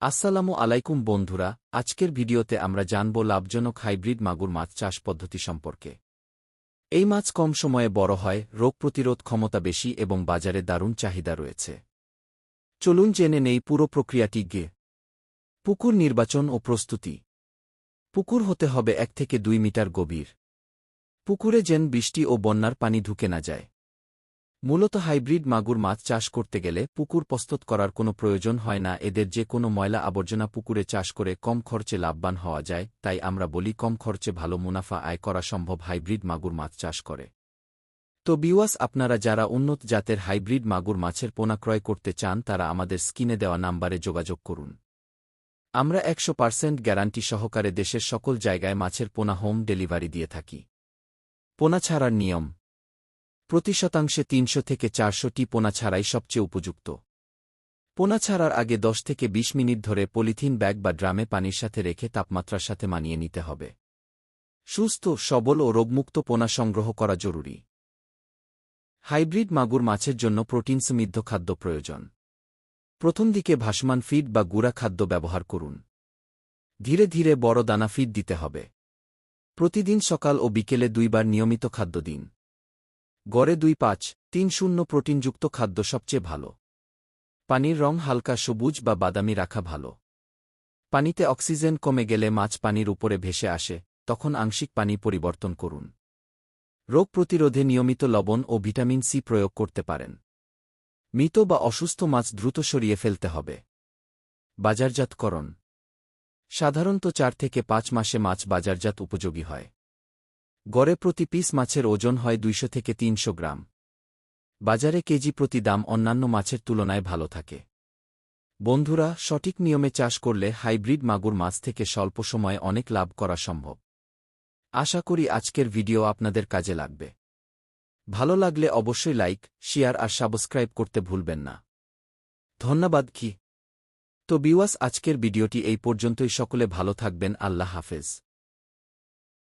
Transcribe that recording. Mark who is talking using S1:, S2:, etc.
S1: আসসালামু আলাইকুম বন্ধুরা, আজকের ভিডিওতে আমরা জানব লাভজনক হাইব্রিড মাগুর মাছ চাষ পদ্ধতি সম্পর্কে। এই মাছ কম সময়ে বড় হয়, রোগ প্রতিরোধ ক্ষমতা বেশি এবং বাজারে দারুণ চাহিদা রয়েছে। চলুন জেনে নেই পুরো প্রক্রিয়াটি গে। পুকুর নির্বাচন ও প্রস্তুতি। পুকুর হতে হবে 1 থেকে 2 মিটার গভীর। পুকুরে যেন বৃষ্টি ও বন্যার পানি ঢুকে না যায়। মূলত হাইব্রিড মাগুর মাছ চাষ করতে গেলে পুকুর প্রস্তুত করার কোনো প্রয়োজন হয় না। এদের যে কোনো ময়লা আবর্জনা পুকুরে চাষ করে কম খরচে লাভবান হওয়া যায়, তাই আমরা বলি কম খরচে ভালো মুনাফা আয় করা সম্ভব হাইব্রিড মাগুর মাছ চাষ করে। তো বিওয়াস, আপনারা যারা উন্নত জাতের হাইব্রিড মাগুর মাছের পোনা ক্রয় করতে চান তারা আমাদের স্ক্রিনে দেওয়া নাম্বারে যোগাযোগ করুন। আমরা 100% গ্যারান্টি সহকারে দেশের সকল জায়গায় মাছের পোনা হোম ডেলিভারি দিয়ে থাকি। পোনা ছাড়ার নিয়ম: প্রতি শতাংশে 300 থেকে 400টি পোনা ছাড়াই সবচেয়ে উপযুক্ত। পোনা ছাড়ার আগে 10 থেকে 20 মিনিট ধরে পলিথিন ব্যাগ বা ড্রামে পানির সাথে রেখে তাপমাত্রার সাথে মানিয়ে নিতে হবে। সুস্থ, সবল ও রোগমুক্ত পোনা সংগ্রহ করা জরুরি। হাইব্রিড মাগুর মাছের জন্য প্রোটিন সমৃদ্ধ খাদ্য প্রয়োজন। প্রথম দিকে ভাসমান ফিড বা গুঁড়া খাদ্য ব্যবহার করুন। ধীরে ধীরে বড় দানা ফিড দিতে হবে। প্রতিদিন সকাল ও বিকেলে 2 বার নিয়মিত খাদ্য দিন। গড়ে 2-5-3-0 প্রোটিনযুক্ত খাদ্য সবচেয়ে ভালো। পানির রং হালকা সবুজ বা বাদামি রাখা ভালো। পানিতে অক্সিজেন কমে গেলে মাছ পানির উপরে ভেসে আসে, তখন আংশিক পানি পরিবর্তন করুন। রোগ প্রতিরোধে নিয়মিত লবণ ও ভিটামিন সি প্রয়োগ করতে পারেন। মৃত বা অসুস্থ মাছ দ্রুত সরিয়ে ফেলতে হবে। বাজারজাতকরণ: সাধারণত 4 থেকে 5 মাসে মাছ বাজারজাত উপযোগী হয়। গড়ে প্রতি পিস মাছের ওজন হয় 200 থেকে 300 গ্রাম। বাজারে কেজি প্রতি দাম অন্যান্য মাছের তুলনায় ভালো থাকে। বন্ধুরা, সঠিক নিয়মে চাষ করলে হাইব্রিড মাগুর মাছ থেকে স্বল্প সময়ে অনেক লাভ করা সম্ভব। আশা করি আজকের ভিডিও আপনাদের কাজে লাগবে। ভালো লাগলে অবশ্যই লাইক, শেয়ার আর সাবস্ক্রাইব করতে ভুলবেন না। ধন্যবাদ। তো বিওয়াস, আজকের ভিডিওটি এই পর্যন্তই। সকলে ভালো থাকবেন। আল্লাহ হাফেজ।